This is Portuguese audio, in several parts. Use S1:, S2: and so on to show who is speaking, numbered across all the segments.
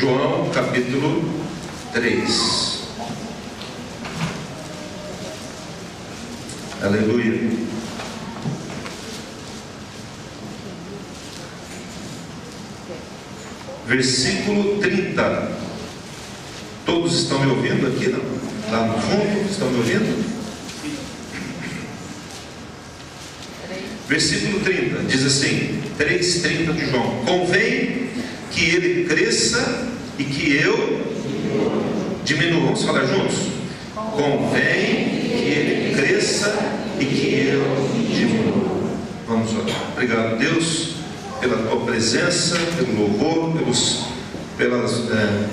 S1: João capítulo 3. Aleluia. Versículo 30. Todos estão me ouvindo aqui, não? Lá no fundo, estão me ouvindo? Versículo 30, diz assim, 3:30 de João: convém que ele cresça e que eu diminua. Vamos falar juntos? Convém que ele cresça e que eu diminua. Vamos orar. Obrigado, Deus, pela tua presença, pelo louvor, pelas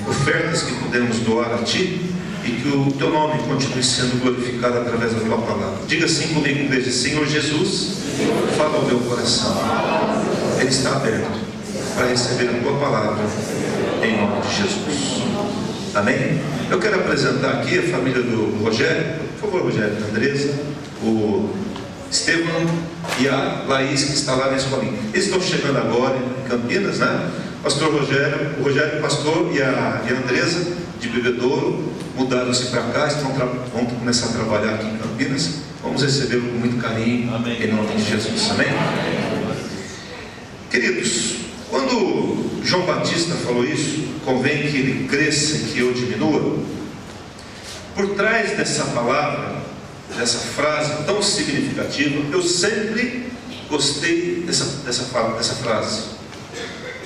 S1: ofertas que podemos doar a ti, e que o teu nome continue sendo glorificado através da tua palavra. Diga assim comigo, igreja: Senhor Jesus, fala ao meu coração. Ele está aberto para receber a tua palavra, em nome de Jesus. Amém? Eu quero apresentar aqui a família do Rogério. Por favor, Rogério, a Andresa, o Estevam e a Laís, que está lá na escolinha. Eles estão chegando agora em Campinas, né? Pastor Rogério, o Rogério, pastor, e a Andresa, de Bebedouro, mudaram-se para cá, vão começar a trabalhar aqui em Campinas. Vamos recebê-lo com muito carinho. Amém. Em nome de Jesus. Amém? Queridos, quando João Batista falou isso, convém que ele cresça e que eu diminua, por trás dessa palavra, dessa frase tão significativa, eu sempre gostei dessa frase.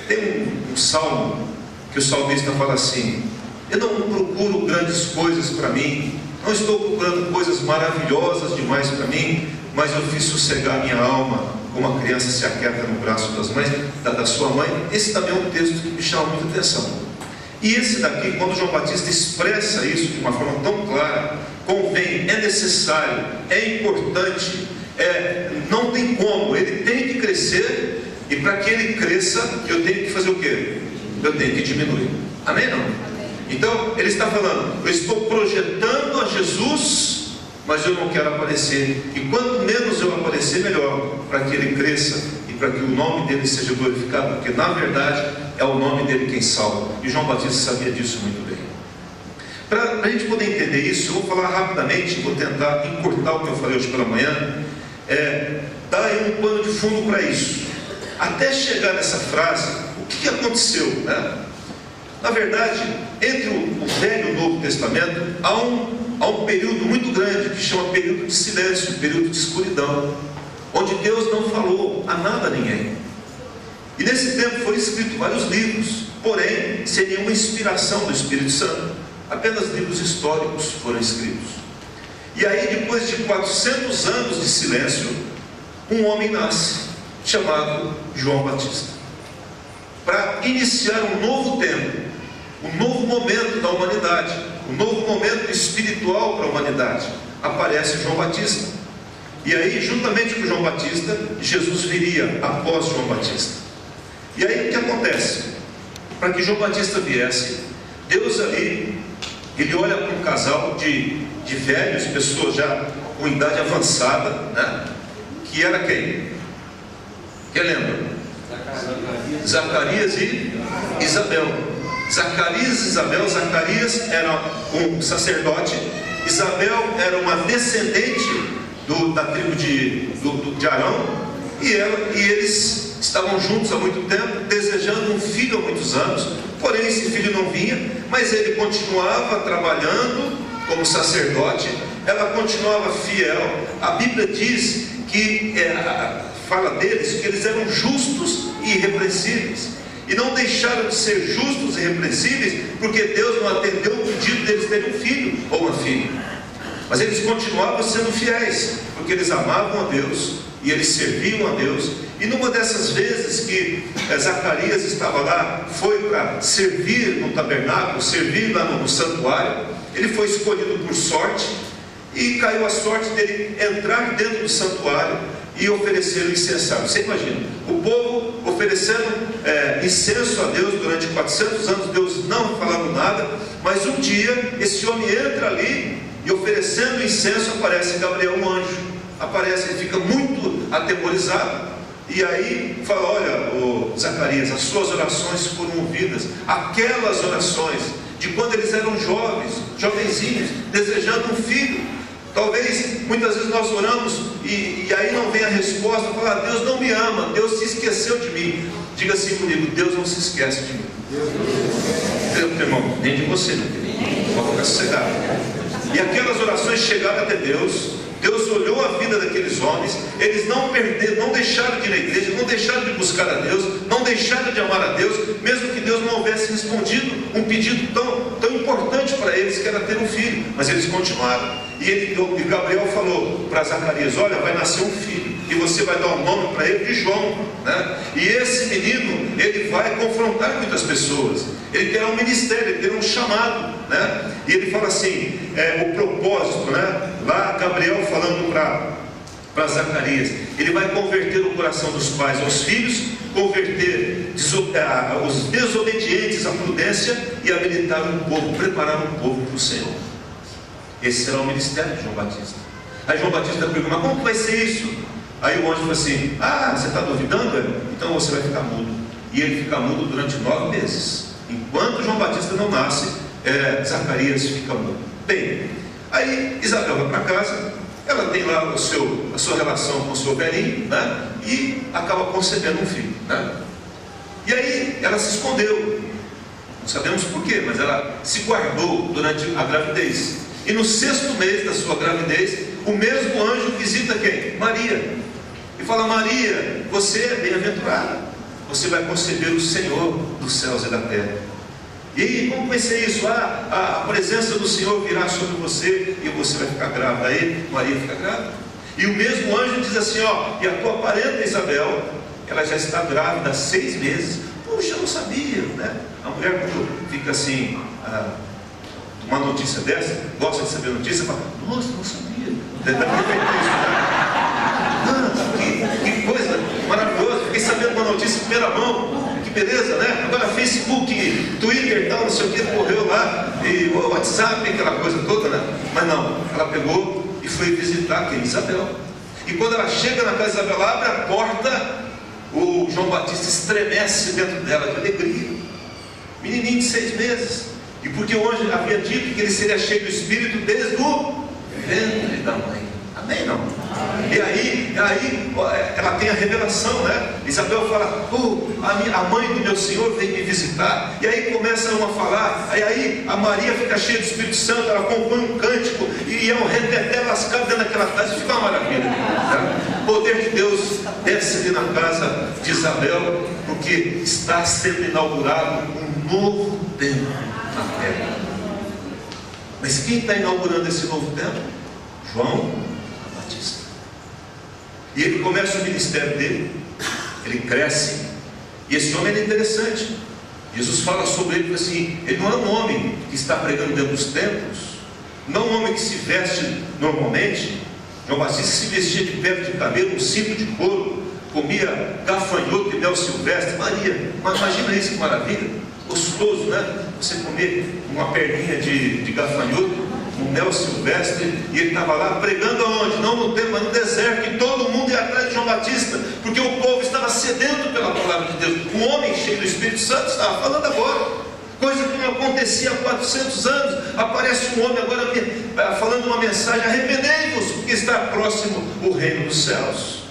S1: Tem um salmo que o salmista fala assim: eu não procuro grandes coisas para mim, não estou procurando coisas maravilhosas demais para mim, mas eu fiz sossegar minha alma como uma criança se aquieta no braço da sua mãe. Esse também é um texto que me chama muita atenção. E esse daqui, quando João Batista expressa isso de uma forma tão clara, convém, é necessário, é importante, não tem como, ele tem que crescer, e para que ele cresça, eu tenho que fazer o quê? Eu tenho que diminuir. Amém? Não? Então, ele está falando: eu estou projetando a Jesus, mas eu não quero aparecer, e quanto menos eu aparecer, melhor, para que ele cresça e para que o nome dele seja glorificado, porque na verdade é o nome dele quem salva, e João Batista sabia disso muito bem. Para a gente poder entender isso, eu vou falar rapidamente, vou tentar encurtar o que eu falei hoje pela manhã, dar aí um pano de fundo para isso. Até chegar nessa frase, o que aconteceu, né? Na verdade, entre o Velho e o Novo Testamento, há um período muito grande, que chama período de silêncio, período de escuridão, onde Deus não falou a nada a ninguém. E nesse tempo foram escritos vários livros, porém, sem nenhuma inspiração do Espírito Santo. Apenas livros históricos foram escritos. E aí, depois de 400 anos de silêncio, um homem nasce, chamado João Batista, para iniciar um novo tempo, um novo momento da humanidade, um novo momento espiritual para a humanidade. Aparece João Batista. E aí, juntamente com João Batista, Jesus viria após João Batista. E aí o que acontece? Para que João Batista viesse, Deus ali, ele olha para um casal de velhos, pessoas já com idade avançada, né? Que era quem? Quem lembra? Zacarias e Isabel. Zacarias e Isabel. Zacarias era um sacerdote, Isabel era uma descendente da tribo de Arão, e eles estavam juntos há muito tempo, desejando um filho há muitos anos. Porém esse filho não vinha, mas ele continuava trabalhando como sacerdote, ela continuava fiel. A Bíblia diz que fala deles que eles eram justos e irrepreensíveis, e não deixaram de ser justos e irrepreensíveis porque Deus não atendeu o pedido deles terem um filho ou uma filha. Mas eles continuavam sendo fiéis, porque eles amavam a Deus e eles serviam a Deus. E numa dessas vezes que Zacarias estava lá, foi para servir no tabernáculo, servir lá no santuário, ele foi escolhido por sorte, e caiu a sorte dele entrar dentro do santuário e oferecer o incensário. Você imagina, o povo oferecendo incenso a Deus durante 400 anos, Deus não falando nada, mas um dia esse homem entra ali e oferecendo incenso, aparece Gabriel, um anjo. Aparece, ele fica muito atemorizado, E aí fala: olha, ô Zacarias, as suas orações foram ouvidas. Aquelas orações de quando eles eram jovenzinhos, desejando um filho. Talvez, muitas vezes nós oramos e aí não vem a resposta, fala: Deus não me ama, Deus se esqueceu de mim. Diga assim comigo: Deus não se esquece de mim. Deus, irmão, nem de você, meu querido. Pode ficar sossegado. E aquelas orações chegaram até Deus. Deus olhou a vida daqueles homens, eles não deixaram de ir na igreja, não deixaram de buscar a Deus, não deixaram de amar a Deus, mesmo que Deus não houvesse respondido um pedido tão importante para eles, que era ter um filho, mas eles continuaram. E Gabriel falou para Zacarias: olha, vai nascer um filho, e você vai dar um nome para ele de João, né? E esse menino, ele vai confrontar muitas pessoas, ele terá um ministério, ele terá um chamado, né? E ele fala assim, o propósito, né? Lá Gabriel falando para Zacarias, ele vai converter o coração dos pais aos filhos, converter os desobedientes à prudência e habilitar um povo, preparar um povo para o Senhor. Esse será o ministério de João Batista. Aí João Batista pergunta: mas como que vai ser isso? Aí o anjo fala assim: você está duvidando? Então você vai ficar mudo. E ele fica mudo durante 9 meses. Enquanto João Batista não nasce, Zacarias fica mudo. Bem, aí Isabel vai para casa, ela tem lá a sua relação com o seu velhinho, né? E acaba concebendo um filho, né? E aí ela se escondeu, não sabemos porquê, mas ela se guardou durante a gravidez. E no 6º mês da sua gravidez, o mesmo anjo visita quem? Maria. E fala: Maria, você é bem-aventurada, você vai conceber o Senhor dos céus e da terra. E como vai ser isso? A presença do Senhor virá sobre você e você vai ficar grávida. Aí Maria fica grávida. E o mesmo anjo diz assim: e a tua parenta Isabel, ela já está grávida há 6 meses. Puxa, eu não sabia, né? A mulher, quando fica assim, uma notícia dessa, gosta de saber notícia, fala: nossa, não sabia. Deve ter feito isso, né? Que coisa maravilhosa. Fiquei sabendo uma notícia em primeira mão. Que beleza, né? Agora Facebook, Twitter, tal, não sei o que, correu lá, e o WhatsApp, aquela coisa toda, né? Mas não, ela pegou e foi visitar quem? Isabel. E quando ela chega na casa de Isabel, abre a porta, o João Batista estremece dentro dela de alegria. Menininho de 6 meses. E porque o anjo havia dito que ele seria cheio do Espírito desde o ventre da mãe. Amém, não? E aí ela tem a revelação, né? Isabel fala: a mãe do meu Senhor veio me visitar. E aí começam a falar. Aí a Maria fica cheia do Espírito Santo, ela compõe um cântico, e é um reteté lascado dentro daquela casa. Fica uma maravilha, né? O poder de Deus desce ali na casa de Isabel, porque está sendo inaugurado um novo templo na terra. Mas quem está inaugurando esse novo templo? João Batista. E ele começa o ministério dele, ele cresce, e esse homem é interessante. Jesus fala sobre ele assim: ele não é um homem que está pregando dentro dos templos, não é um homem que se veste normalmente. João Batista se vestia de pele de cabelo, um cinto de couro, comia gafanhoto e mel silvestre. Maria, mas imagina isso, que maravilha, gostoso, né? Você comer uma perninha de gafanhoto, um mel silvestre, e ele estava lá pregando aonde? Não no templo, mas no deserto, e todo mundo ia atrás de João Batista, porque o povo estava sedento pela palavra de Deus. Um homem cheio do Espírito Santo estava falando agora, coisa que não acontecia há 400 anos. Aparece um homem agora falando uma mensagem: arrependei-vos, porque está próximo o reino dos céus.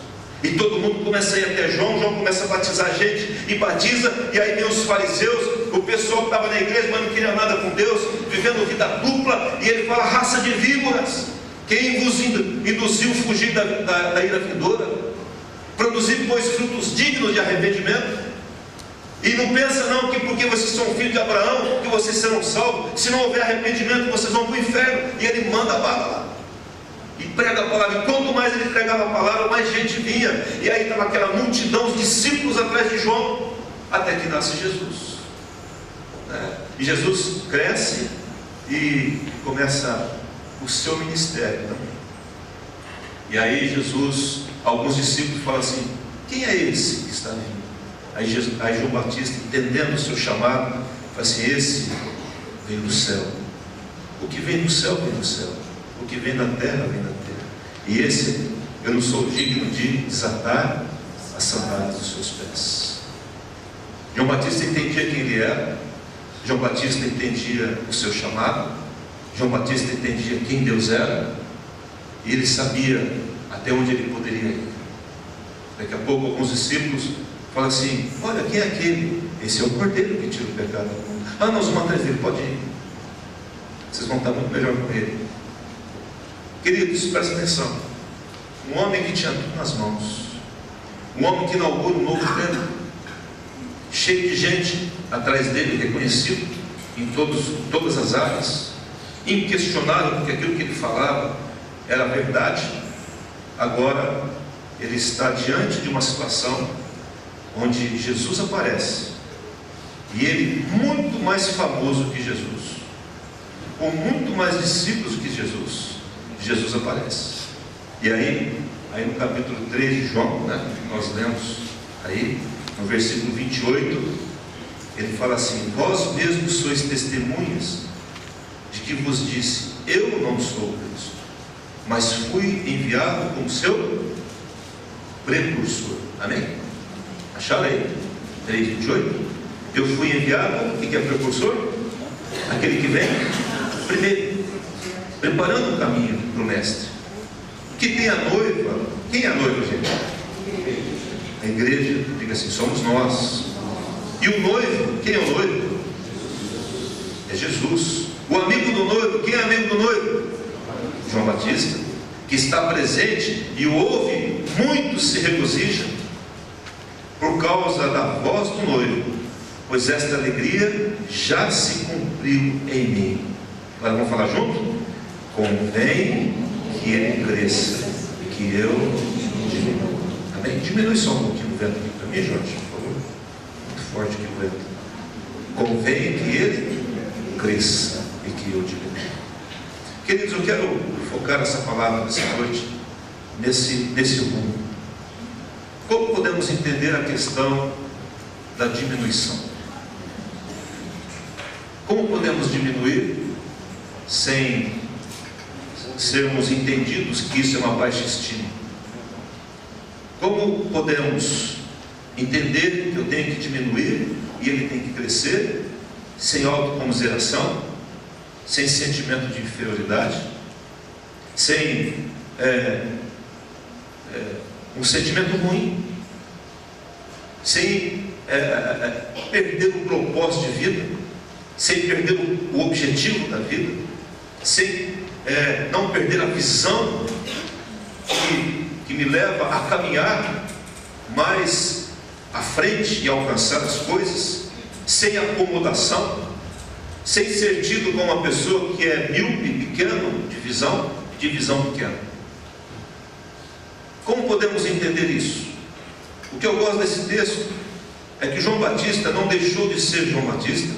S1: E todo mundo começa a ir até João. João começa a batizar a gente, e batiza, e aí vem os fariseus, o pessoal que estava na igreja, mas não queria nada com Deus, vivendo vida dupla, e ele fala: raça de víboras, quem vos induziu a fugir da ira vindoura? Produzir, pois, frutos dignos de arrependimento. E não pensa não que porque vocês são filhos de Abraão, que vocês serão salvos. Se não houver arrependimento, vocês vão para o inferno. E ele manda a bala lá, e prega a palavra. E quanto mais ele pregava a palavra, mais gente vinha. E aí estava aquela multidão, os discípulos atrás de João, até que nasce Jesus. E Jesus cresce e começa o seu ministério também. E aí Jesus, alguns discípulos falam assim: quem é esse que está vindo? Aí João Batista, entendendo o seu chamado, fala assim: esse veio do céu. O que vem do céu, vem do céu. O que vem da terra, vem da terra. E esse, eu não sou digno de desatar as sandálias dos seus pés. João Batista entendia quem ele era, João Batista entendia o seu chamado, João Batista entendia quem Deus era, e ele sabia até onde ele poderia ir. Daqui a pouco alguns discípulos falam assim: olha, quem é aquele? Esse é o Cordeiro que tira o pecado do mundo. Ah, nós vamos atrás dele, pode ir. Vocês vão estar muito melhor com ele. Queridos, prestem atenção. Um homem que tinha tudo nas mãos, um homem que inaugura um novo templo, cheio de gente atrás dele, reconhecido em todas as áreas, inquestionável, porque aquilo que ele falava era verdade. Agora ele está diante de uma situação onde Jesus aparece, e ele, muito mais famoso que Jesus, com muito mais discípulos que Jesus aparece. E aí no capítulo 3 de João, que nós lemos aí, no versículo 28, ele fala assim: vós mesmos sois testemunhas de que vos disse, eu não sou o Cristo, mas fui enviado como seu precursor. Amém? Acharam aí? 3:28. Eu fui enviado, o que é precursor? Aquele que vem primeiro, preparando o caminho para o mestre. Que tem a noiva. Quem é a noiva, gente? A igreja. Diga assim: somos nós. E o noivo, quem é o noivo? É Jesus. O amigo do noivo, quem é amigo do noivo? João Batista, que está presente e ouve, muitos se regozijam por causa da voz do noivo, pois esta alegria já se cumpriu em mim. Agora vamos falar junto? Convém que ele cresça e que eu diminua. Amém? Diminui só um pouquinho o vento aqui para mim, Jorge, por favor. Muito forte aqui o vento. Convém que ele cresça e que eu diminua. Queridos, eu quero focar essa palavra nessa noite nesse rumo. Como podemos entender a questão da diminuição? Como podemos diminuir sem sermos entendidos que isso é uma baixa estima? Como podemos entender que eu tenho que diminuir e ele tem que crescer, sem autocomiseração, sem sentimento de inferioridade, sem um sentimento ruim, sem perder o propósito de vida, sem perder o objetivo da vida, sem não perder a visão que me leva a caminhar mais à frente e alcançar as coisas, sem acomodação, sem ser tido como uma pessoa que é míope, pequeno, de visão pequena. Como podemos entender isso? O que eu gosto desse texto é que João Batista não deixou de ser João Batista,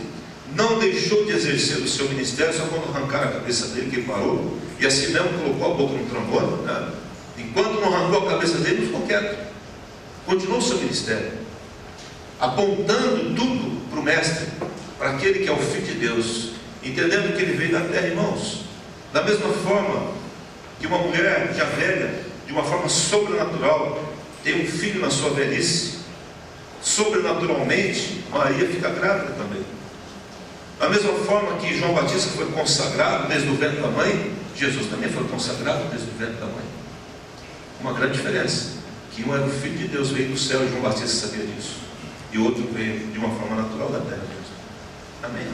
S1: não deixou de exercer o seu ministério só quando arrancaram a cabeça dele, que ele parou, e assim mesmo colocou a boca no trombone, Enquanto não arrancou a cabeça dele, não ficou quieto, continuou o seu ministério, apontando tudo para o mestre, para aquele que é o Filho de Deus, entendendo que ele veio da terra, irmãos. Da mesma forma que uma mulher já velha, de uma forma sobrenatural, tem um filho na sua velhice, sobrenaturalmente Maria fica grávida também. Da mesma forma que João Batista foi consagrado desde o ventre da mãe, Jesus também foi consagrado desde o ventre da mãe. Uma grande diferença, que um era o Filho de Deus, veio do céu, e João Batista sabia disso, e o outro veio de uma forma natural da terra mesmo. Amém?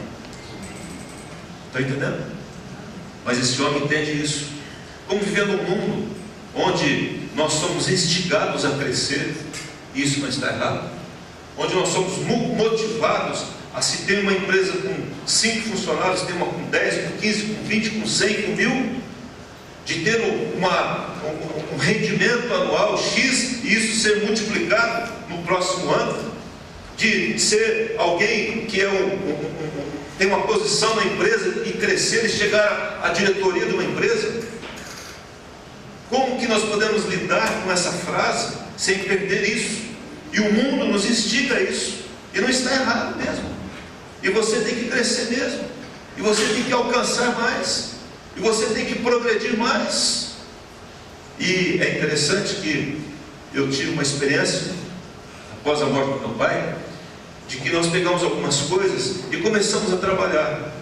S1: Estão entendendo? Mas esse homem entende isso. Como viver num mundo onde nós somos instigados a crescer, e isso não está errado, onde nós somos motivados a se ter uma empresa com 5 funcionários, ter uma com 10, com 15, com 20, com 100, com 1000, de ter um rendimento anual X, e isso ser multiplicado no próximo ano, de ser alguém que tem uma posição na empresa e crescer e chegar à diretoria de uma empresa. Como que nós podemos lidar com essa frase sem perder isso? E o mundo nos instiga a isso, e não está errado mesmo, e você tem que crescer mesmo, e você tem que alcançar mais, e você tem que progredir mais. E é interessante que eu tive uma experiência há após a morte do meu pai, de que nós pegamos algumas coisas e começamos a trabalhar.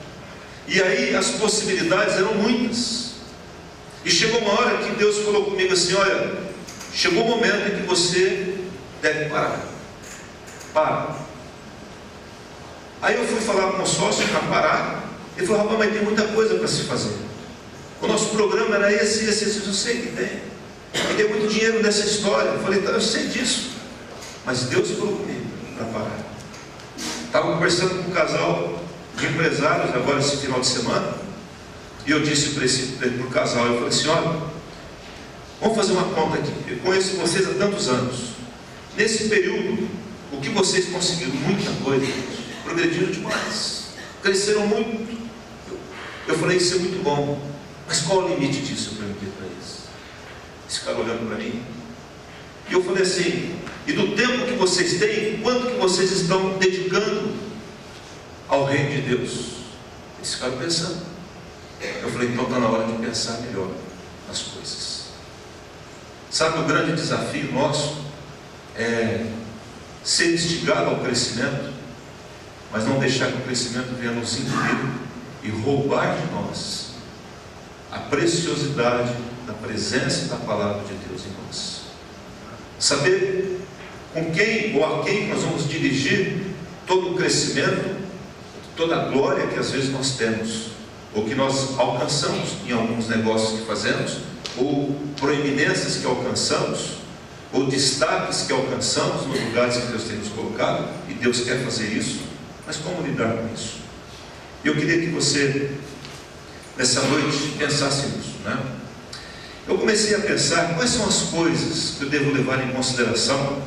S1: E aí as possibilidades eram muitas. E chegou uma hora que Deus falou comigo assim: olha, chegou o momento em que você deve parar. Para. Aí eu fui falar com o sócio para parar. Ele falou: rapaz, mas tem muita coisa para se fazer. O nosso programa era esse. Eu sei que tem. E tem muito dinheiro nessa história. Eu falei: tá, eu sei disso. Mas Deus falou comigo para parar. Estava conversando com um casal de empresários agora esse final de semana. E eu disse para o casal, eu falei assim: olha, vamos fazer uma conta aqui. Eu conheço vocês há tantos anos. Nesse período, o que vocês conseguiram? Muita coisa. Progrediram demais. Cresceram muito. Eu falei: isso é muito bom. Mas qual o limite disso? Eu perguntei para eles. Eles ficaram olhando para mim. E eu falei assim: e do tempo que vocês têm, quanto que vocês estão dedicando ao reino de Deus? Eles ficaram pensando. Eu falei: então está na hora de pensar melhor nas coisas. Sabe, o grande desafio nosso é ser instigado ao crescimento, mas não deixar que o crescimento venha nos engolir e roubar de nós a preciosidade da presença e da palavra de Deus em nós. Saber com quem ou a quem nós vamos dirigir todo o crescimento, toda a glória que às vezes nós temos, ou que nós alcançamos em alguns negócios que fazemos, ou proeminências que alcançamos, ou destaques que alcançamos nos lugares que Deus tem nos colocado, e Deus quer fazer isso, mas como lidar com isso? Eu queria que você, nessa noite, pensasse nisso, né? Eu comecei a pensar quais são as coisas que eu devo levar em consideração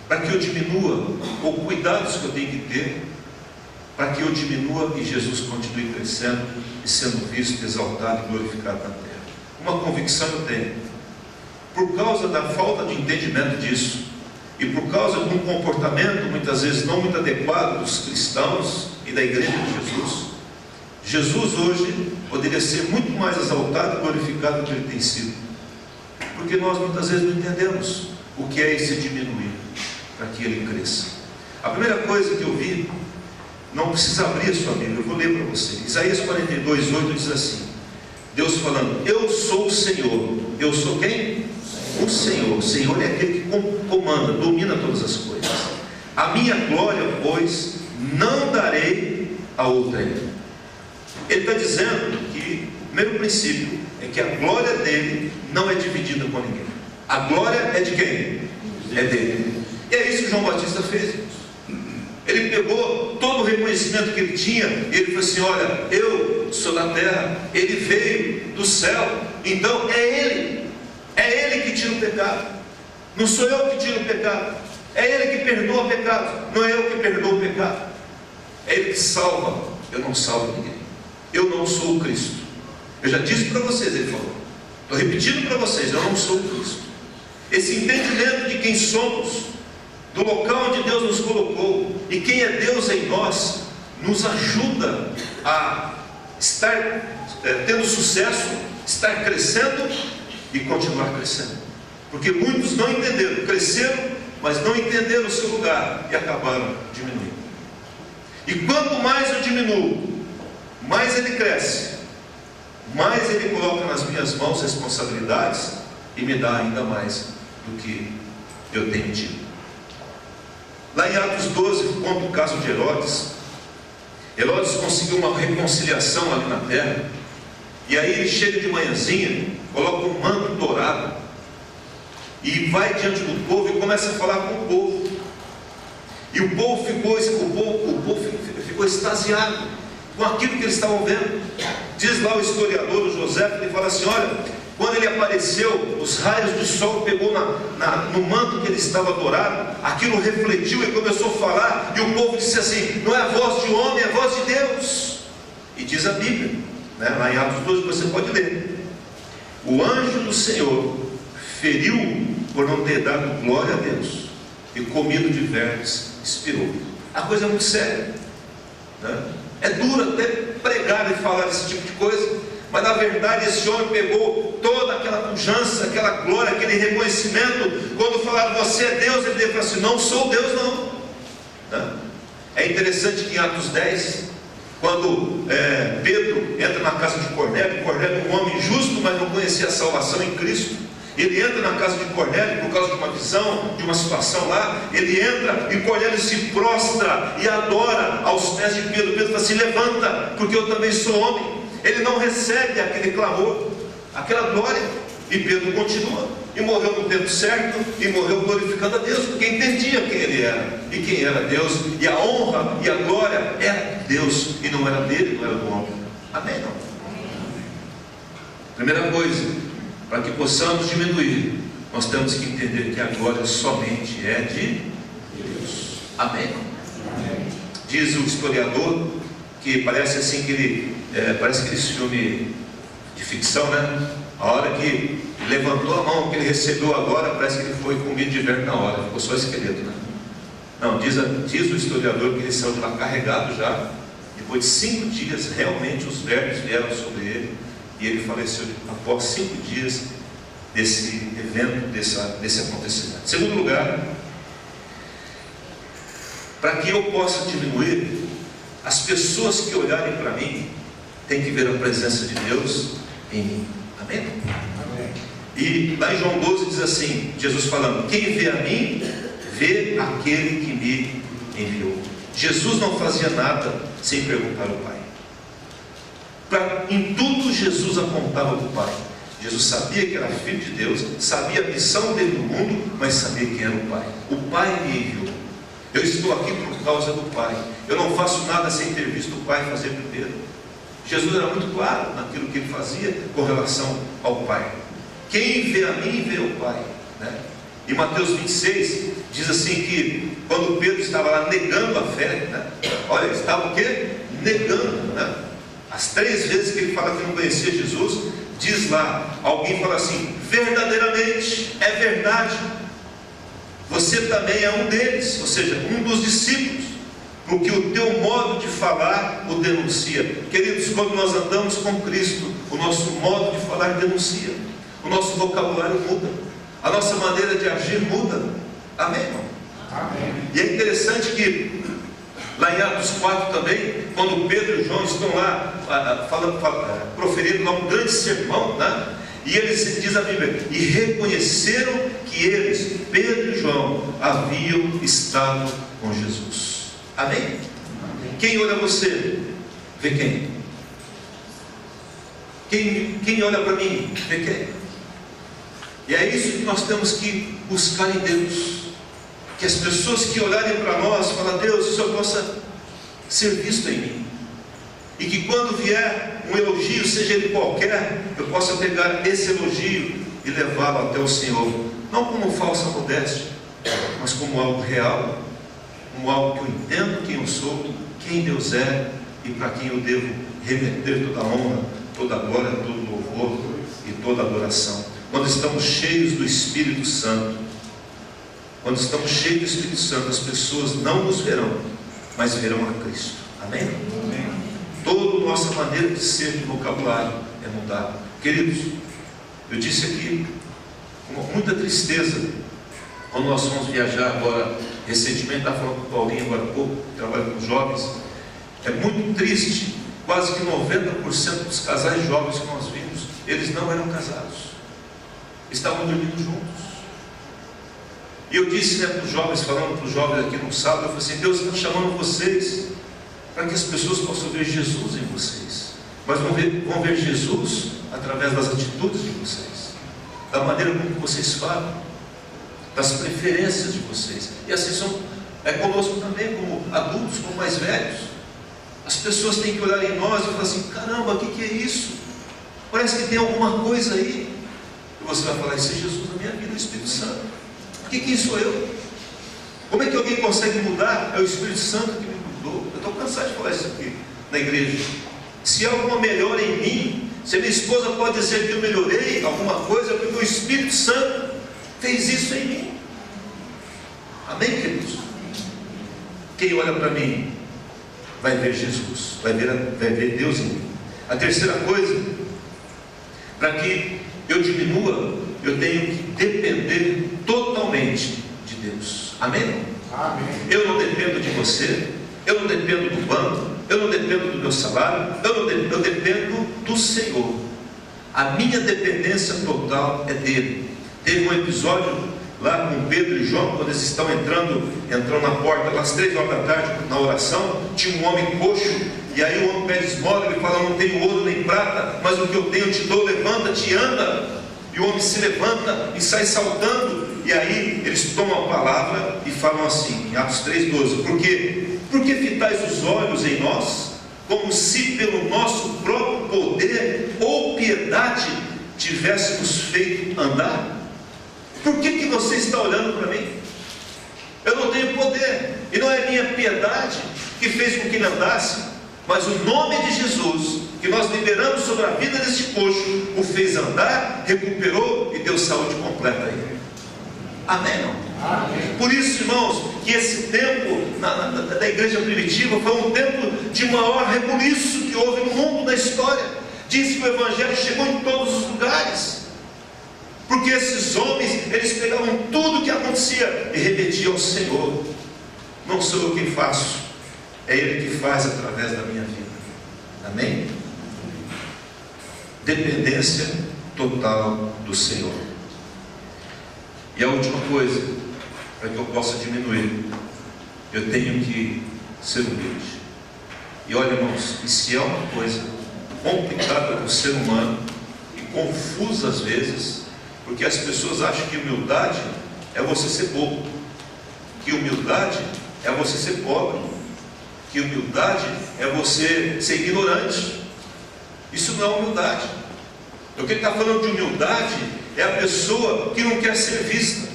S1: para que eu diminua, ou cuidados que eu tenho que ter para que eu diminua e Jesus continue crescendo e sendo visto, exaltado e glorificado na terra. Uma convicção eu tenho: por causa da falta de entendimento disso, e por causa de um comportamento muitas vezes não muito adequado dos cristãos e da igreja de Jesus hoje poderia ser muito mais exaltado e glorificado do que ele tem sido, porque nós muitas vezes não entendemos o que é esse diminuir para que ele cresça. A primeira coisa que eu vi, não precisa abrir a sua Bíblia, eu vou ler para você. Isaías 42:8 diz assim: Deus falando: eu sou o Senhor. Eu sou quem? O Senhor. O Senhor é aquele que comanda, domina todas as coisas. A minha glória, pois, não darei a outrem. Ele está dizendo que o primeiro princípio é que a glória dele não é dividida com ninguém. A glória é de quem? É dele. E é isso que João Batista fez. Ele pegou todo o reconhecimento que ele tinha, e ele falou assim: olha, eu sou da terra, ele veio do céu, então é ele que tira o pecado, não sou eu que tiro o pecado, é ele que perdoa o pecado, não é eu que perdoo o pecado, é ele que salva, eu não salvo ninguém, eu não sou o Cristo. Eu já disse para vocês, ele falou, estou repetindo para vocês, eu não sou o Cristo. Esse entendimento de quem somos, do local onde Deus nos colocou e quem é Deus em nós, nos ajuda a estar tendo sucesso, estar crescendo e continuar crescendo. Porque muitos não entenderam, cresceram, mas não entenderam o seu lugar e acabaram diminuindo. E quanto mais eu diminuo, mais ele cresce, mais ele coloca nas minhas mãos responsabilidades e me dá ainda mais do que eu tenho tido. Lá em Atos 12, conta o caso de Herodes. Herodes conseguiu uma reconciliação ali na terra, e aí ele chega de manhãzinha, coloca um manto dourado e vai diante do povo e começa a falar com o povo. E o povo ficou extasiado com aquilo que eles estavam vendo. Diz lá o historiador, o José, ele fala assim: olha, quando ele apareceu, os raios do sol pegou no manto que ele estava dourado, aquilo refletiu e começou a falar, e o povo disse assim: não é a voz de homem, é a voz de Deus. E diz a Bíblia, né, lá em Atos 12, você pode ler: o anjo do Senhor feriu por não ter dado glória a Deus, e comido de vermes expirou. A coisa é muito séria, né? É duro até pregar e falar desse tipo de coisa, Mas na verdade esse homem pegou toda aquela pujança, aquela glória, aquele reconhecimento. Quando falaram, você é Deus, ele falou assim, não sou Deus não. É interessante que em Atos 10, quando Pedro entra na casa de Cornélio, Cornélio é um homem justo, mas não conhecia a salvação em Cristo. Ele entra na casa de Cornélio por causa de uma visão, de uma situação lá. Ele entra e Cornélio se prostra e adora aos pés de Pedro. Pedro fala assim, levanta, porque eu também sou homem. Ele não recebe aquele clamor, aquela glória. E Pedro continua, e morreu no tempo certo, e morreu glorificando a Deus, porque entendia quem ele era, e quem era Deus, e a honra e a glória era de Deus, e não era dele, não era do homem. Amém? Não? Primeira coisa, para que possamos diminuir, nós temos que entender que a glória somente é de Deus. Amém? Diz o historiador, que parece assim que ele, parece aquele filme de ficção, né? A hora que levantou a mão, que ele recebeu agora, parece que ele foi comido de verme na hora, ficou só esqueleto, né? Não, diz o historiador que ele saiu de lá carregado já. Depois de 5 dias, realmente os vermes vieram sobre ele, e ele faleceu após 5 dias desse evento, desse acontecimento. Segundo lugar, para que eu possa diminuir, as pessoas que olharem para mim têm que ver a presença de Deus em mim. Amém? Amém? E lá em João 12 diz assim, Jesus falando, quem vê a mim, vê aquele que me enviou. Jesus não fazia nada sem perguntar ao Pai. Em tudo Jesus apontava para o Pai. Jesus sabia que era filho de Deus, sabia a missão dele no mundo, mas sabia quem era o Pai. O Pai me enviou. Eu estou aqui por causa do Pai. Eu não faço nada sem ter visto o Pai fazer primeiro. Jesus era muito claro naquilo que ele fazia com relação ao Pai. Quem vê a mim, vê o Pai, né? E Mateus 26 diz assim que quando Pedro estava lá negando a fé, né? Olha, ele estava o quê? Negando, né? As 3 vezes que ele fala que não conhecia Jesus, diz lá, alguém fala assim, verdadeiramente, é verdade, você também é um deles, ou seja, um dos discípulos, porque o teu modo de falar o denuncia. Queridos, quando nós andamos com Cristo, o nosso modo de falar denuncia, o nosso vocabulário muda, a nossa maneira de agir muda. Amém, irmão? Amém. E é interessante que lá em Atos 4 também, quando Pedro e João estão lá proferindo lá um grande sermão, né? E eles, diz a Bíblia, e reconheceram que eles, Pedro e João, haviam estado com Jesus. Amém? Amém? Quem olha você, vê quem? Quem olha para mim, vê quem? E é isso que nós temos que buscar em Deus. Que as pessoas que olharem para nós, falam, Deus, o Senhor possa ser visto em mim. E que quando vier um elogio, seja ele qualquer, eu possa pegar esse elogio e levá-lo até o Senhor. Não como falsa modéstia, mas como algo real, como algo que eu entendo quem eu sou, quem Deus é e para quem eu devo remeter toda a honra, toda a glória, todo o louvor e toda a adoração. Quando estamos cheios do Espírito Santo, quando estamos cheios do Espírito Santo, as pessoas não nos verão, mas verão a Cristo. Amém? Amém. Toda a nossa maneira de ser, de vocabulário, é mudada. Queridos, eu disse aqui, com muita tristeza, quando nós fomos viajar agora, recentemente, estava falando com o Paulinho agora há pouco, que trabalha com jovens, é muito triste, quase que 90% dos casais jovens que nós vimos, eles não eram casados, estavam dormindo juntos. E eu disse, né, para os jovens, falando para os jovens aqui no sábado, eu falei assim, Deus está chamando vocês para que as pessoas possam ver Jesus em vocês, mas vão ver Jesus através das atitudes de vocês, da maneira como vocês falam, das preferências de vocês. E assim é conosco também, como adultos, como mais velhos. As pessoas têm que olhar em nós e falar assim, caramba, o que é isso? Parece que tem alguma coisa aí. E você vai falar, esse é Jesus na minha vida, o Espírito Santo. Quem sou eu? Como é que alguém consegue mudar? É o Espírito Santo que me mudou. Eu estou cansado de falar isso aqui na igreja. Se há alguma melhora em mim, se a minha esposa pode dizer que eu melhorei alguma coisa, é porque o Espírito Santo fez isso em mim. Amém, queridos? Quem olha para mim vai ver Jesus, vai ver Deus em mim. A terceira coisa, Para que eu diminua, eu tenho que depender totalmente de Deus. Amém?
S2: Amém.
S1: Eu não dependo de você, eu não dependo do banco, eu não dependo do meu salário, eu dependo do Senhor. A minha dependência total é dele. Teve um episódio lá com Pedro e João, quando eles estão entrando na porta, às 3 horas da tarde, na oração, tinha um homem coxo, e aí o homem pede esmola, ele fala: não tenho ouro nem prata, mas o que eu tenho eu te dou, levanta-te e anda. E o homem se levanta e sai saltando, e aí eles tomam a palavra e falam assim, em Atos 3,12: por que fitais os olhos em nós, como se pelo nosso próprio poder ou piedade tivéssemos feito andar? Por que você está olhando para mim? Eu não tenho poder, e não é minha piedade que fez com que ele andasse, mas o nome de Jesus, que nós liberamos sobre a vida deste coxo, o fez andar, recuperou e deu saúde completa a ele. Amém? Não?
S2: Amém.
S1: Por isso, irmãos, que esse tempo da igreja primitiva foi um tempo de maior rebuliço que houve no mundo da história. Diz que o evangelho chegou em todos os lugares, porque esses homens, eles pegavam tudo que acontecia e remetiam ao Senhor. Não sou eu quem faço, é Ele que faz através da minha vida. Amém? Dependência total do Senhor. E a última coisa, para que eu possa diminuir, eu tenho que ser humilde. E olha, irmãos, isso é uma coisa complicada para o ser humano e confusa às vezes, porque as pessoas acham que humildade é você ser bobo, que humildade é você ser pobre, que humildade é você ser ignorante. Isso não é humildade. O que ele está falando de humildade é a pessoa que não quer ser vista,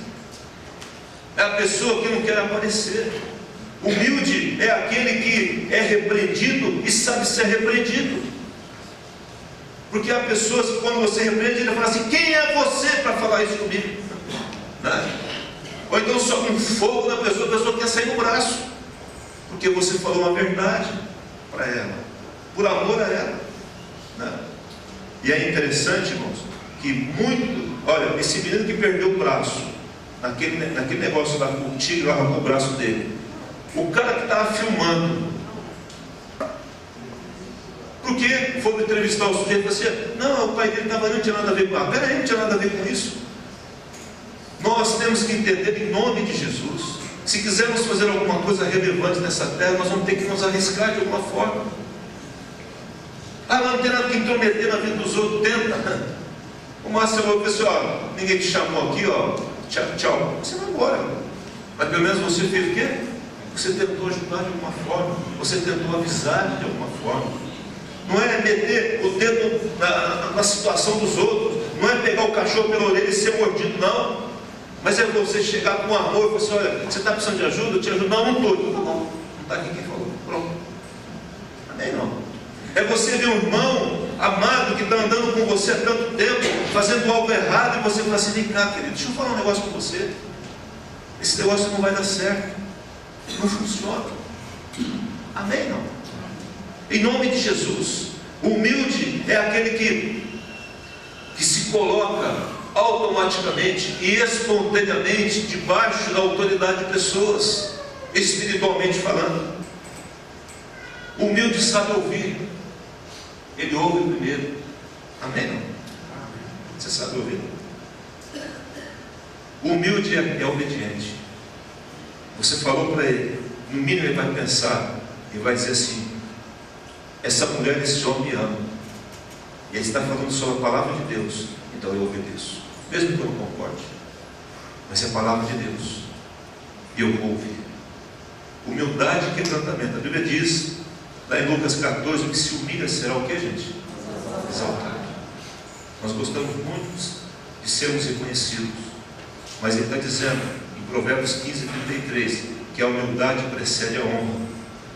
S1: é a pessoa que não quer aparecer. Humilde é aquele que é repreendido e sabe ser repreendido. Porque há pessoas que quando você repreende, ele fala assim: quem é você para falar isso comigo? Né? Ou então só com fogo na pessoa, a pessoa quer sair no braço, porque você falou uma verdade para ela, por amor a ela, né? E é interessante, irmãos, que olha, esse menino que perdeu o braço, naquele negócio lá, o tigre arrancou o braço dele, o cara que estava filmando, porque foi entrevistar o sujeito e falou assim: não, o pai dele estava, não tinha nada a ver com isso. Peraí, não tinha nada a ver com isso. Nós temos que entender, em nome de Jesus, se quisermos fazer alguma coisa relevante nessa terra, nós vamos ter que nos arriscar de alguma forma. Ah, mas não tem nada que intrometer na vida dos outros. Tenta. O Márcio falou: pessoal, ninguém te chamou aqui, ó, tchau, tchau, você vai embora. Mas pelo menos você fez o quê? Você tentou ajudar de alguma forma, você tentou avisar de alguma forma. Não é meter o dedo na situação dos outros, não é pegar o cachorro pela orelha e ser mordido, não. Mas é você chegar com amor e falar assim: olha, você está precisando de ajuda? Eu te ajudo. Não, não estou. Então tá bom, não está aqui quem falou. Pronto. Amém? Não. É você ver um irmão amado que está andando com você há tanto tempo, fazendo algo errado, e você fala assim: vem cá, querido, deixa eu falar um negócio com você. Esse negócio não vai dar certo, não funciona. Amém? Não. Em nome de Jesus, o humilde é aquele que se coloca automaticamente e espontaneamente debaixo da autoridade de pessoas, espiritualmente falando. O humilde sabe ouvir, ele ouve primeiro. Amém? Não? Você sabe ouvir? O humilde é obediente. Você falou para ele, no mínimo ele vai pensar e vai dizer assim: essa mulher, esse homem me ama, e ele está falando sobre a palavra de Deus, então eu obedeço, mesmo que eu não concorde, mas é a palavra de Deus e eu vou ouvir. Humildade e quebrantamento. A Bíblia diz lá em Lucas 14: o que se humilha será o que, gente? Exaltado. Nós gostamos muito de sermos reconhecidos, mas ele está dizendo em Provérbios 15:33 que a humildade precede a honra.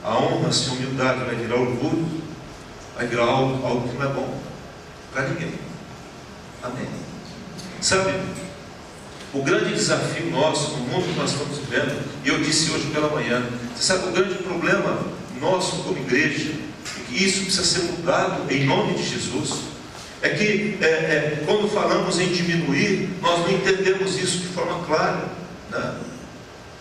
S1: A honra sem humildade vai virar orgulho, vai virar algo que não é bom para ninguém. Amém? Sabe, o grande desafio nosso no mundo que nós estamos vivendo, e eu disse hoje pela manhã, você sabe o grande problema nosso como igreja, e que isso precisa ser mudado em nome de Jesus, É que quando falamos em diminuir, nós não entendemos isso de forma clara, né?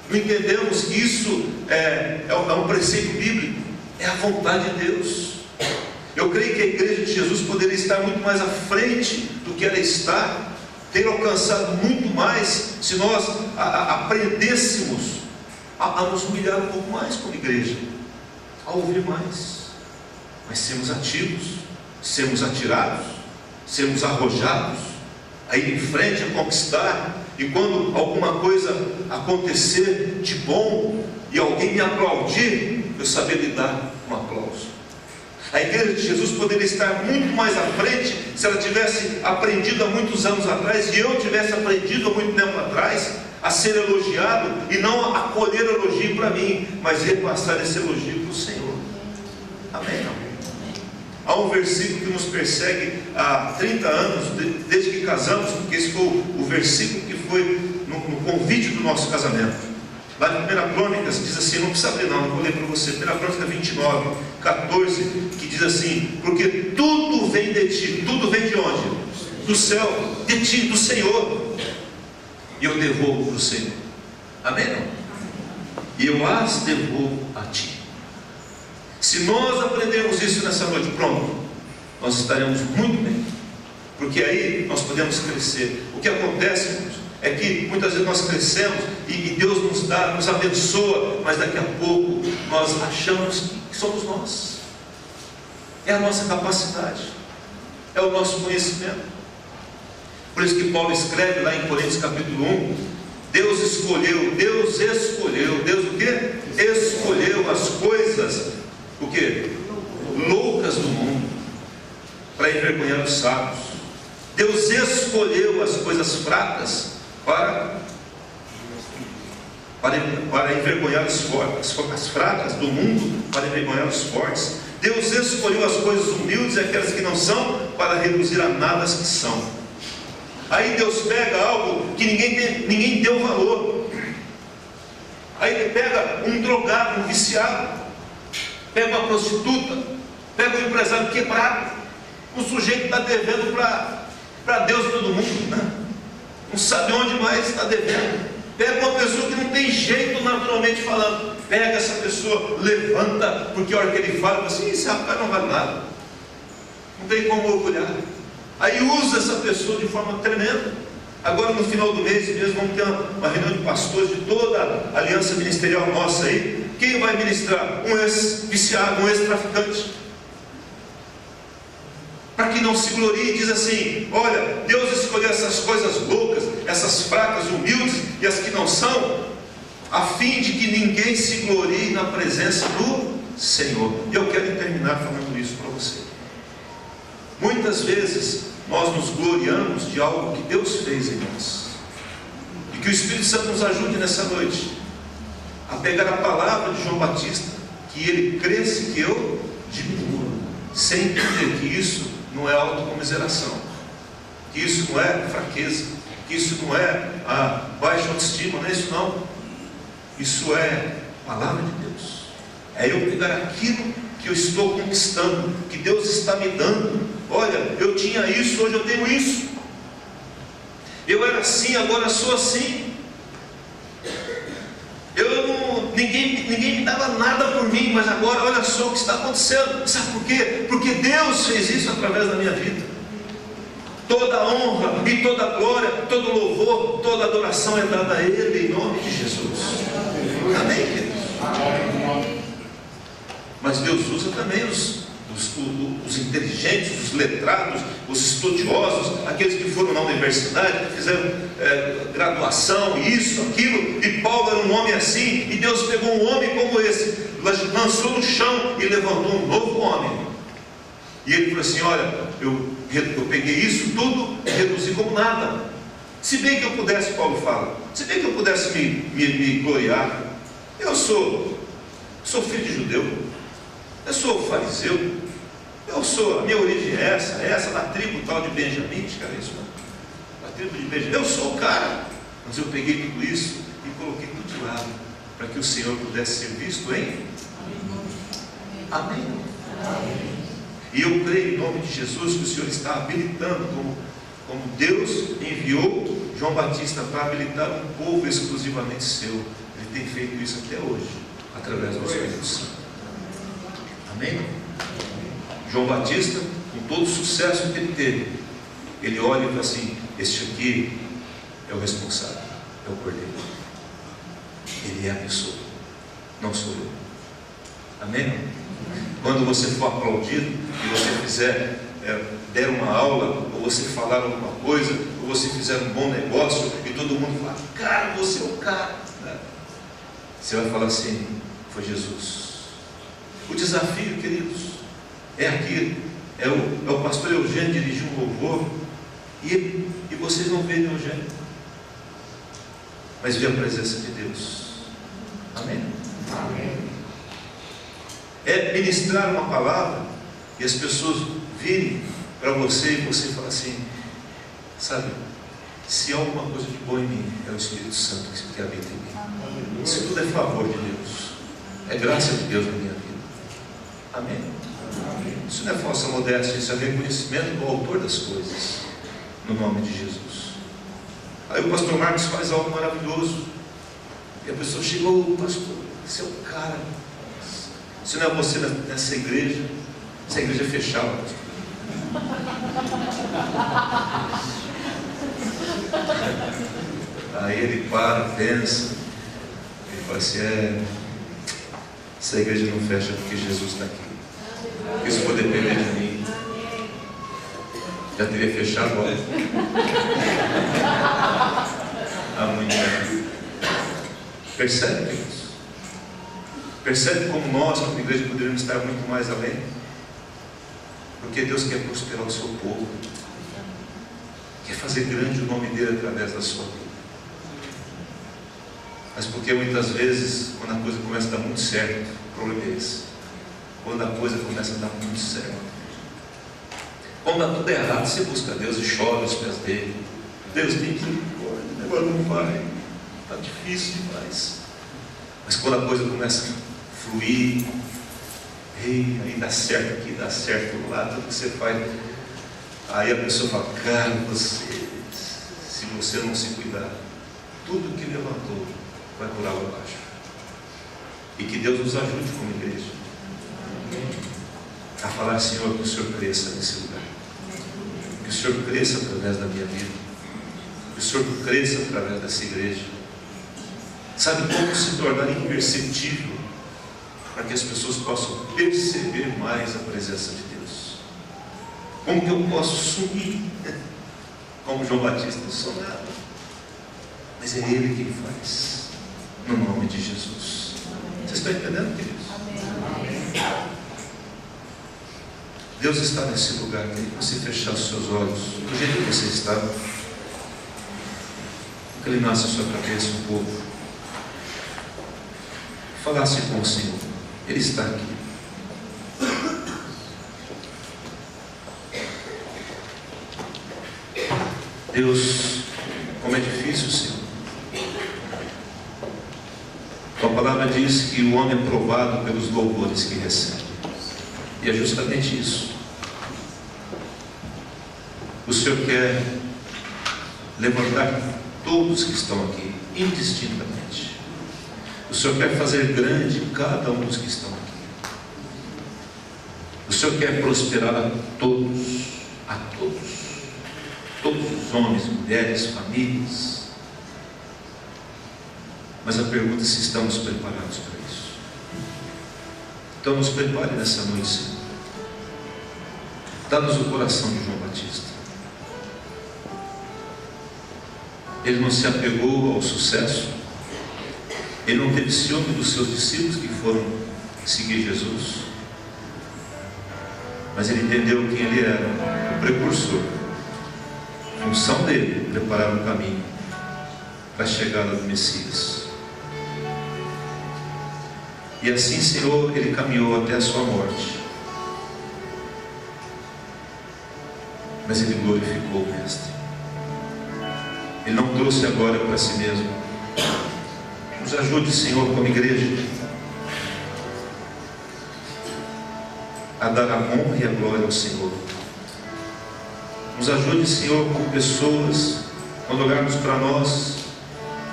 S1: Não entendemos que isso é um preceito bíblico, é a vontade de Deus. Eu creio que a igreja de Jesus poderia estar muito mais à frente do que ela está, ter alcançado muito mais, se nós aprendêssemos a nos humilhar um pouco mais como igreja, a ouvir mais, mas sermos ativos, sermos atirados, sermos arrojados, a ir em frente, a conquistar, e quando alguma coisa acontecer de bom, e alguém me aplaudir, eu saber lidar com aplauso. A igreja de Jesus poderia estar muito mais à frente, se ela tivesse aprendido há muitos anos atrás, e eu tivesse aprendido há muito tempo atrás, a ser elogiado, e não a colher elogio para mim, mas repassar esse elogio para o Senhor. Amém? Há um versículo que nos persegue há 30 anos, desde que casamos, porque esse foi o versículo que foi no convite do nosso casamento. Lá em 1 Crônicas diz assim, não precisa abrir não, vou ler para você, 1 Crônicas 29, 14, que diz assim, porque tudo vem de ti. Tudo vem de onde? Do céu, de ti, do Senhor, e eu devolvo para o Senhor. Amém? Não? E eu as devolvo a ti. Se nós aprendermos isso nessa noite, pronto, nós estaremos muito bem, porque aí nós podemos crescer. O que acontece, irmãos, é que muitas vezes nós crescemos e Deus nos abençoa, mas daqui a pouco nós achamos que somos nós, é a nossa capacidade, é o nosso conhecimento. Por isso que Paulo escreve lá em Coríntios capítulo 1, Deus escolheu, Deus o quê? Escolheu as coisas, o quê? Loucas do mundo, para envergonhar os sábios. Deus escolheu as coisas fracas para envergonhar os fortes, as fracas do mundo para envergonhar os fortes. Deus escolheu as coisas humildes e aquelas que não são, para reduzir a nada as que são. Aí Deus pega algo que ninguém deu valor. Aí Ele pega um drogado, um viciado, pega uma prostituta, pega um empresário quebrado, um sujeito que está devendo para Deus e todo mundo, né? Não sabe onde mais está devendo. Pega uma pessoa que não tem jeito, naturalmente falando, pega essa pessoa, levanta, porque a hora que ele fala, assim, esse rapaz não vale nada, não tem como orgulhar. Aí usa essa pessoa de forma tremenda. Agora no final do mês mesmo vamos ter uma reunião de pastores de toda a aliança ministerial nossa aí. Quem vai ministrar? Um ex-viciado, um ex-traficante, para que não se glorie. Diz assim, olha, Deus escolheu essas coisas loucas, essas fracas, humildes e as que não são, a fim de que ninguém se glorie na presença do Senhor. E eu quero terminar falando isso para você. Muitas vezes nós nos gloriamos de algo que Deus fez em nós, e que o Espírito Santo nos ajude nessa noite a pegar a palavra de João Batista, que ele cresça e que eu diminua, sem entender que isso não é autocomiseração, que isso não é fraqueza, que isso não é a baixa autoestima, não é isso não. Isso é a palavra de Deus. É eu pegar aquilo que eu estou conquistando, que Deus está me dando. Olha, eu tinha isso, hoje eu tenho isso. Eu era assim, agora sou assim. Ninguém me dava nada por mim, mas agora olha só o que está acontecendo. Sabe por quê? Porque Deus fez isso através da minha vida. Toda a honra e toda a glória, todo louvor, toda adoração é dada a Ele, em nome de Jesus. Amém, queridos? Mas Deus usa também os inteligentes, os letrados, os estudiosos, aqueles que foram na universidade, que fizeram graduação, isso, aquilo. E Paulo era um homem assim, e Deus pegou um homem como esse, lançou no chão e levantou um novo homem. E ele falou assim, olha, eu peguei isso tudo e reduzi como nada. Se bem que eu pudesse, Paulo fala, se bem que eu pudesse me gloriar, eu sou filho de judeu, eu sou fariseu, a minha origem é essa da tribo tal de Benjamim, cara, isso, da tribo de Benjamim, eu sou o cara, mas eu peguei tudo isso e coloquei tudo de lado, para que o Senhor pudesse ser visto em Amém. E eu creio em nome de Jesus que o Senhor está habilitando, como Deus enviou João Batista para habilitar um povo exclusivamente seu. Ele tem feito isso até hoje, através do Espírito Santo. Amém? João Batista, com todo o sucesso que ele teve, ele olha e fala assim: este aqui é o responsável, é o Cordeiro. Ele é a pessoa, não sou eu. Amém? Quando você for aplaudido e você der uma aula, ou você falar alguma coisa, ou você fizer um bom negócio e todo mundo falar: cara, você é o cara, você vai falar assim: foi Jesus. O desafio, queridos, é aqui, é o pastor Eugênio dirigir um louvor e vocês não veem Eugênio, mas vê a presença de Deus. Amém? Amém. É ministrar uma palavra e as pessoas virem para você e você fala assim: sabe, se há alguma coisa de bom em mim, é o Espírito Santo que habita em mim. Isso tudo é favor de Deus, é graça de Deus na minha vida. Amém? Amém. Isso não é falsa modéstia, isso é reconhecimento do autor das coisas, no nome de Jesus. Aí o pastor Marcos faz algo maravilhoso e a pessoa chegou: pastor, você é o cara. Se não é você nessa igreja, essa igreja é fechada, pastor. Aí ele para, pensa, ele fala assim: essa igreja não fecha porque Jesus está aqui. Porque se for depender de mim, já teria fechado agora. Amanhã. Percebe, queridos? Percebe como nós, como igreja, poderíamos estar muito mais além? Porque Deus quer prosperar o seu povo, quer fazer grande o nome dele através da sua vida. Mas porque muitas vezes, quando a coisa começa a dar muito certo, o problema é esse. Quando a coisa começa a dar muito certo, quando dá tudo errado, você busca Deus e chora aos pés dele: Deus, tem misericórdia, o negócio não vai, está difícil demais. Mas quando a coisa começa a fluir, aí dá certo aqui, dá certo lá, tudo que você faz, aí a pessoa fala: cara, se você não se cuidar, tudo que levantou vai por água abaixo. E que Deus nos ajude como igreja a falar: Senhor, que o Senhor cresça nesse lugar, que o Senhor cresça através da minha vida, que o Senhor cresça através dessa igreja. Sabe como se tornar imperceptível, para que as pessoas possam perceber mais a presença de Deus? Como que eu posso sumir como João Batista? Não sou nada, mas é Ele quem faz, no nome de Jesus. Vocês estão entendendo, queridos? Amém. Deus está nesse lugar. Queria que você fechasse os seus olhos do jeito que você está, inclinasse a sua cabeça um pouco, falasse com o Senhor. Ele está aqui. Deus, como é difícil, Senhor. Tua palavra diz que o homem é provado pelos louvores que recebe. E é justamente isso. O Senhor quer levantar todos que estão aqui, indistintamente. O Senhor quer fazer grande cada um dos que estão aqui. O Senhor quer prosperar a todos, todos os homens, mulheres, famílias. Mas a pergunta é se estamos preparados para isso. Então nos prepare nessa noite, Senhor. Dá-nos o coração de João Batista. Ele não se apegou ao sucesso. Ele não teve ciúme dos seus discípulos que foram seguir Jesus. Mas ele entendeu quem ele era, o precursor. A função dele, preparar o caminho para a chegada do Messias. E assim, Senhor, ele caminhou até a sua morte. Mas ele glorificou o Mestre. Ele não trouxe agora para si mesmo. Nos ajude, Senhor, como igreja, a dar a honra e a glória ao Senhor. Nos ajude, Senhor, como pessoas, quando olharmos para nós,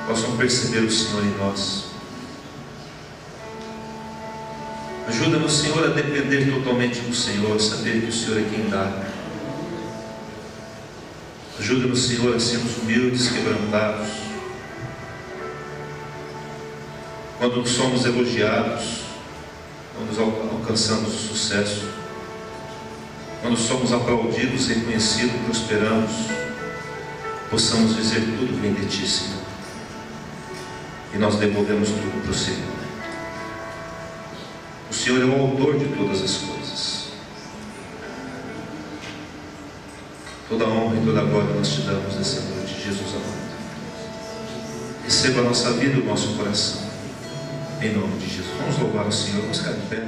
S1: possam perceber o Senhor em nós. Ajuda-nos, Senhor, a depender totalmente do Senhor, saber que o Senhor é quem dá. Ajuda-nos, Senhor, a sermos humildes, quebrantados. Quando somos elogiados, quando alcançamos o sucesso, quando somos aplaudidos, reconhecidos, prosperamos, possamos dizer: tudo vem de Ti, Senhor. E nós devolvemos tudo para o Senhor. O Senhor é o autor de todas as coisas. Toda a honra e toda a glória nós te damos nessa noite, Jesus amado. Receba a nossa vida e o nosso coração, em nome de Jesus. Vamos louvar o Senhor, vamos ficar de pé.